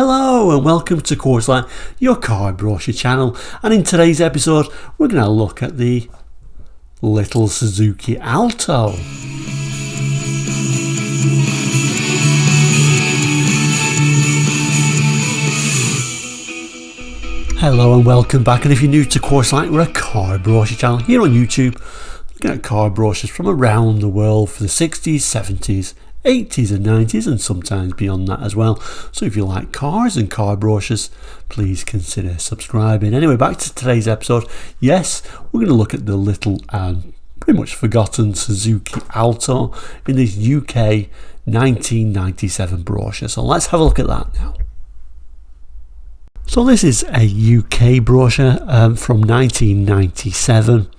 Hello and welcome to Courseline, your car brochure channel, and in today's episode we're going to look at the little Suzuki Alto. Hello and welcome back, and if you're new to Courseline, we're a car brochure channel here on YouTube, looking at car brochures from around the world for the 60s, 70s, 80s and 90s and sometimes beyond that as well. So if you like cars and car brochures, please consider subscribing. Anyway, back to today's episode. Yes, we're going to look at the little and pretty much forgotten Suzuki Alto in this UK 1997 brochure. So let's have a look at that now. So this is a UK brochure from 1997.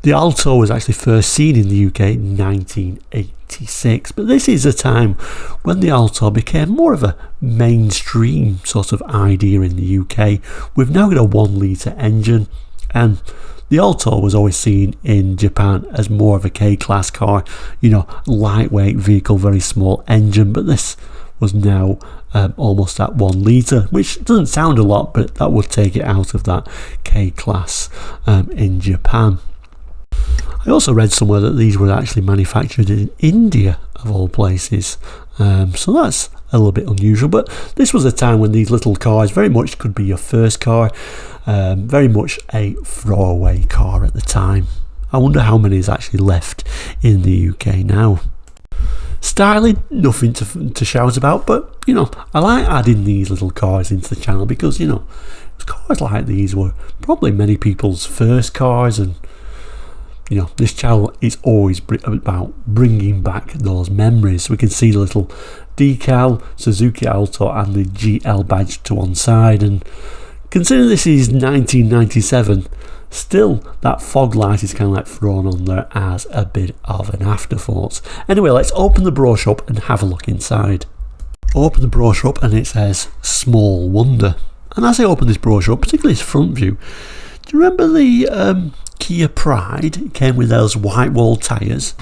The Alto was actually first seen in the UK in 1986, but this is a time when the Alto became more of a mainstream sort of idea in the UK. We've now got a 1 litre engine, and the Alto was always seen in Japan as more of a K-class car, lightweight vehicle, very small engine, but this was now almost at 1 litre, which doesn't sound a lot, but that would take it out of that K-class in Japan. I also read somewhere that these were actually manufactured in India, of all places, so that's a little bit unusual, but this was a time when these little cars very much could be your first car, very much a throwaway car at the time. I wonder how many is actually left in the UK now. Styling, nothing to shout about, but I like adding these little cars into the channel because cars like these were probably many people's first cars, and this channel is always about bringing back those memories. We can see the little decal, Suzuki Alto and the GL badge to one side, and considering this is 1997, still that fog light is kind of like thrown on there as a bit of an afterthought. Anyway, let's open the brochure up and have a look inside. Open the brochure up and it says Small Wonder, and as I open this brochure up, particularly its front view, do you remember the Kia Pride? It came with those white wall tyres.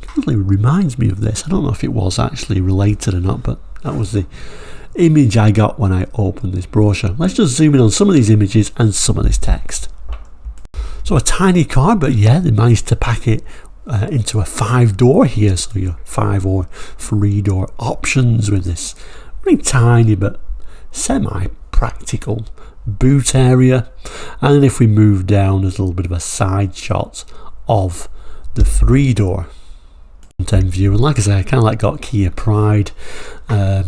It really reminds me of this. I don't know if it was actually related or not, but that was the image I got when I opened this brochure. Let's just zoom in on some of these images and some of this text. So a tiny car, but yeah, they managed to pack it into a 5-door here, so your 5 or 3-door options with this very tiny but semi-practical boot area. And then if we move down, there's a little bit of a side shot of the 3-door front end view, and like I say, I kind of got Kia Pride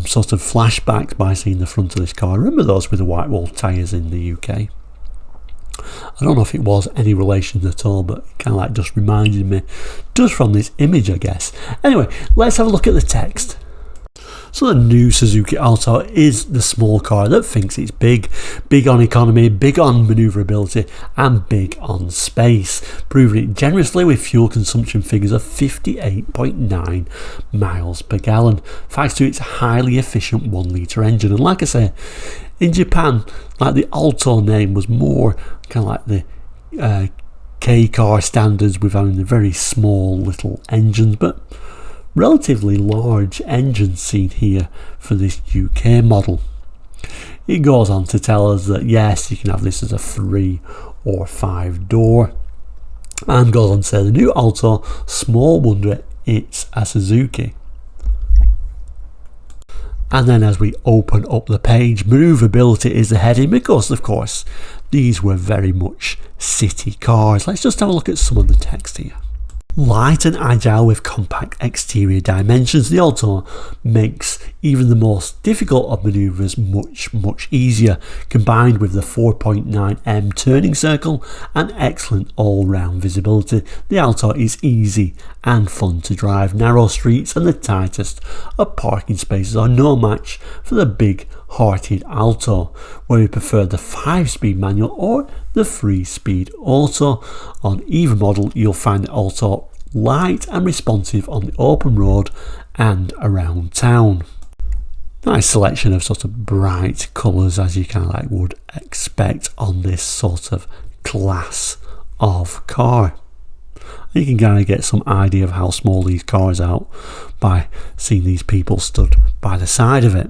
sort of flashbacks by seeing the front of this car. I remember those with the white wall tyres in the UK. I don't know if it was any relation at all, but it kind of just reminded me just from this image, I guess. Anyway, let's have a look at the text. So the new Suzuki Alto is the small car that thinks it's big on economy, big on manoeuvrability and big on space, proving it generously with fuel consumption figures of 58.9 miles per gallon, thanks to its highly efficient 1 litre engine. And like I say, in Japan, the Alto name was more kind of like the K car standards with having the very small little engines, but relatively large engine seen here for this UK model. It goes on to tell us that yes, you can have this as a 3 or 5-door, and goes on to say the new Alto, small wonder it's a Suzuki. And then as we open up the page, manoeuvrability is the heading because of course these were very much city cars. Let's just have a look at some of the text here. Light and agile with compact exterior dimensions, the Alto makes even the most difficult of manoeuvres much easier, combined with the 4.9M turning circle and excellent all-round visibility. The Alto is easy and fun to drive. Narrow streets and the tightest of parking spaces are no match for the big-hearted Alto, where we prefer the 5-speed manual or the 3-speed auto. On either model you'll find the Alto light and responsive on the open road and around town. Nice selection of sort of bright colours, as you kind of would expect on this sort of class of car. You can kind of get some idea of how small these cars are by seeing these people stood by the side of it.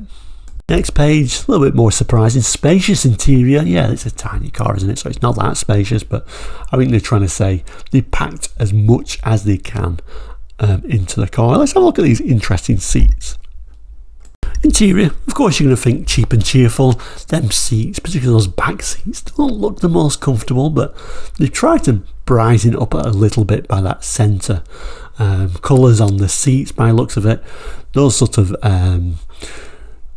Next page, a little bit more surprising. Spacious interior. Yeah, it's a tiny car, isn't it? So it's not that spacious, but I think they're trying to say they packed as much as they can into the car. Let's have a look at these interesting seats. Interior, of course you're going to think cheap and cheerful. Them seats, particularly those back seats, don't look the most comfortable, but they've tried to brighten it up a little bit by that centre colours on the seats by the looks of it. Those sort of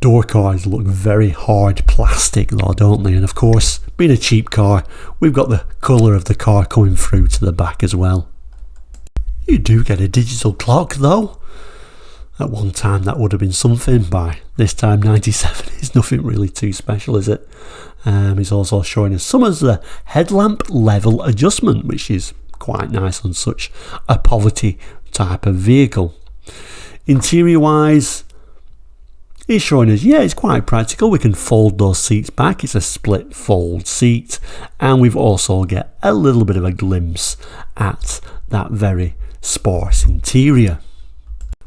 door cars look very hard plastic though, don't they? And of course, being a cheap car, we've got the colour of the car coming through to the back as well. You do get a digital clock though. At one time that would have been something. By this time 97 is nothing really too special, is it? It's also showing us some of the headlamp level adjustment, which is quite nice on such a poverty type of vehicle. Interior wise, it's showing us, yeah, it's quite practical. We can fold those seats back. It's a split fold seat, and we've also get a little bit of a glimpse at that very sparse interior.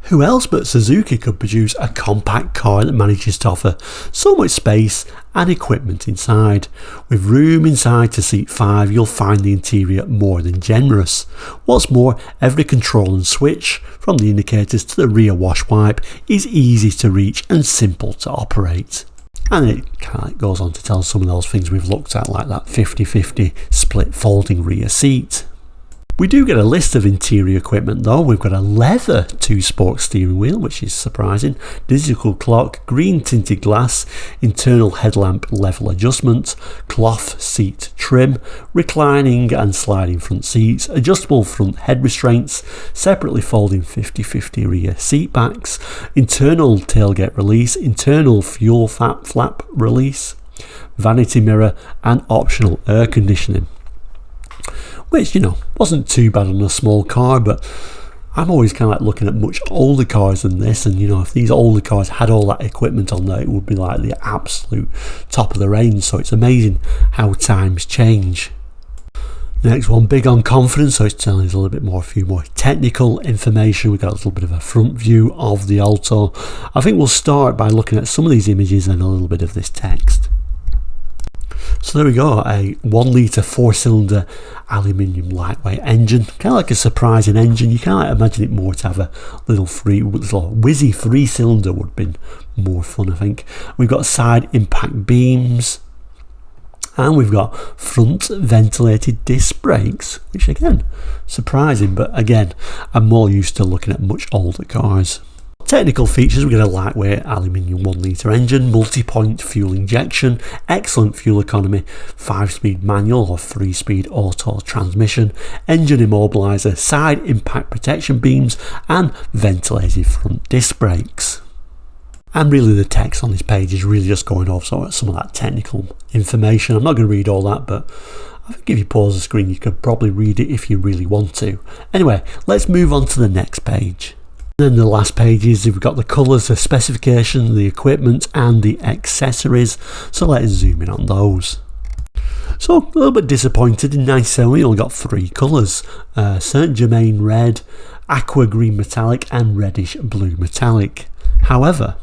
Who else but Suzuki could produce a compact car that manages to offer so much space and equipment inside? With room inside to seat 5, you'll find the interior more than generous. What's more, every control and switch, from the indicators to the rear wash wipe, is easy to reach and simple to operate. And it kind of goes on to tell some of those things we've looked at, like that 50-50 split folding rear seat. We do get a list of interior equipment though. We've got a leather 2-spoke steering wheel, which is surprising, digital clock, green tinted glass, internal headlamp level adjustment, cloth seat trim, reclining and sliding front seats, adjustable front head restraints, separately folding 50-50 rear seat backs, internal tailgate release, internal fuel flap release, vanity mirror and optional air conditioning. Which, you know, wasn't too bad on a small car, but I'm always kind of like looking at much older cars than this, and you know, if these older cars had all that equipment on there, it would be like the absolute top of the range. So it's amazing how times change. Next one, big on confidence, so it's telling us a little bit more, a few more technical information. We've got a little bit of a front view of the Alto. I think we'll start by looking at some of these images and a little bit of this text. So there we go, a 1 litre 4-cylinder aluminium lightweight engine, kind of like a surprising engine. You can't imagine it more to have a little whizzy 3-cylinder would have been more fun, I think. We've got side impact beams, and we've got front ventilated disc brakes, which again, surprising, but again, I'm more used to looking at much older cars. Technical features, we get a lightweight aluminium 1 litre engine, multi-point fuel injection, excellent fuel economy, 5-speed manual or 3-speed auto transmission, engine immobiliser, side impact protection beams and ventilated front disc brakes. And really the text on this page is really just going over some of that technical information. I'm not going to read all that, but I think if you pause the screen you could probably read it if you really want to. Anyway, let's move on to the next page. Then the last pages, we've got the colours, the specification, the equipment and the accessories, so let's zoom in on those. So a little bit disappointed, in 97 we only got 3 colours, Saint Germain red, aqua green metallic and reddish blue metallic. However,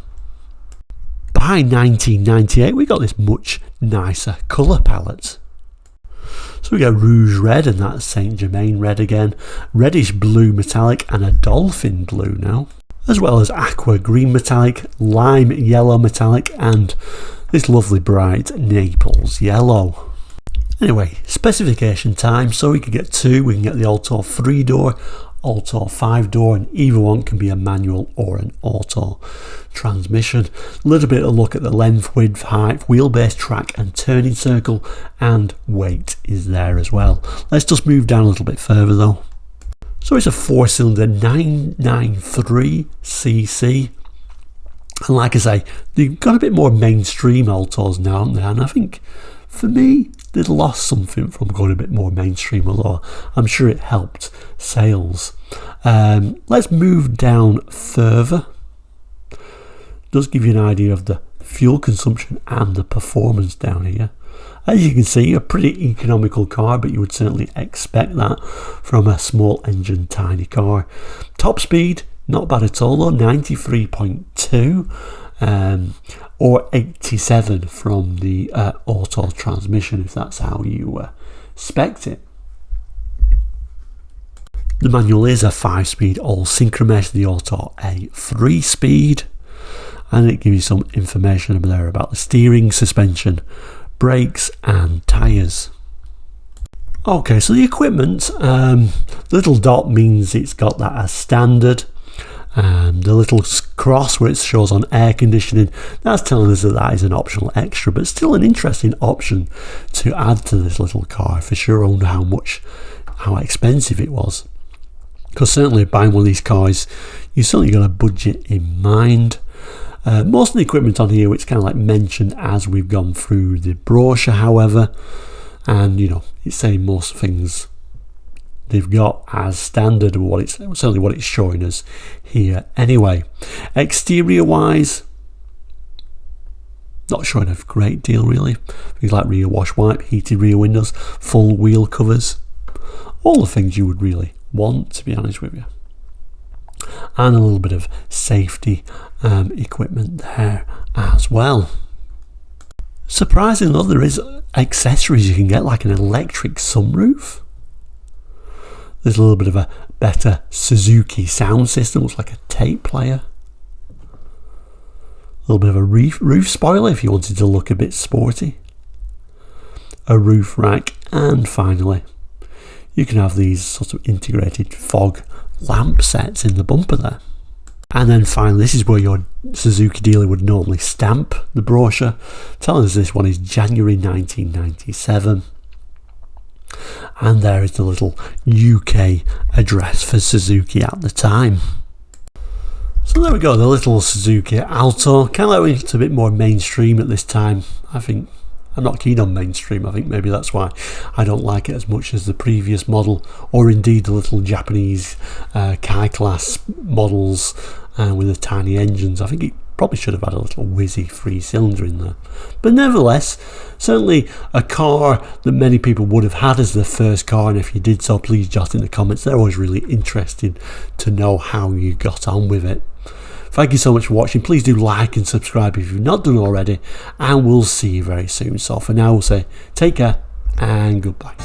by 1998 we got this much nicer colour palette. So we got rouge red, and that's Saint Germain red again, reddish blue metallic and a dolphin blue now, as well as aqua green metallic, lime yellow metallic and this lovely bright Naples yellow. Anyway, specification time, so we can get 2, we can get the Alto 3-door, Alto 5-door, and either one can be a manual or an auto transmission. A little bit of a look at the length, width, height, wheelbase, track and turning circle, and weight is there as well. Let's just move down a little bit further though. So it's a 4-cylinder 993cc, and like I say, they've got a bit more mainstream Altos now, haven't they? And I think for me they'd lost something from going a bit more mainstream, although I'm sure it helped sales. Let's move down further. Does give you an idea of the fuel consumption and the performance down here. As you can see, a pretty economical car, but you would certainly expect that from a small engine tiny car. Top speed, not bad at all though, 93.2. or 87 from the auto transmission, if that's how you spec it. The manual is a 5-speed all synchromesh, the auto a 3-speed, and it gives you some information over there about the steering, suspension, brakes and tyres. Okay, so the equipment, the little dot means it's got that as standard. The little cross where it shows on air conditioning, that's telling us that that is an optional extra, but still an interesting option to add to this little car. For sure, I wonder how expensive it was, because certainly buying one of these cars, you certainly got a budget in mind. Most of the equipment on here, it's kind of like mentioned as we've gone through the brochure, however, and you know, it's saying most things they've got as standard, or certainly what it's showing us here anyway. Exterior wise, not showing a great deal really. Things like rear wash wipe, heated rear windows, full wheel covers, all the things you would really want, to be honest with you. And a little bit of safety equipment there as well. Surprisingly though, there is accessories you can get, like an electric sunroof. There's a little bit of a better Suzuki sound system, looks like a tape player. A little bit of a roof spoiler if you wanted to look a bit sporty. A roof rack, and finally you can have these sort of integrated fog lamp sets in the bumper there. And then finally, this is where your Suzuki dealer would normally stamp the brochure, telling us this one is January 1997. And there is the little UK address for Suzuki at the time. So there we go, the little Suzuki Alto. Kind of went a bit more mainstream at this time. I think I'm not keen on mainstream. I think maybe that's why I don't like it as much as the previous model, or indeed the little Japanese Kai class models with the tiny engines. I think it probably should have had a little whizzy 3-cylinder in there. But nevertheless, certainly a car that many people would have had as their first car, and if you did so, please jot in the comments. They're always really interested to know how you got on with it. Thank you so much for watching. Please do like and subscribe if you've not done already, and we'll see you very soon. So for now, we'll say take care and goodbye.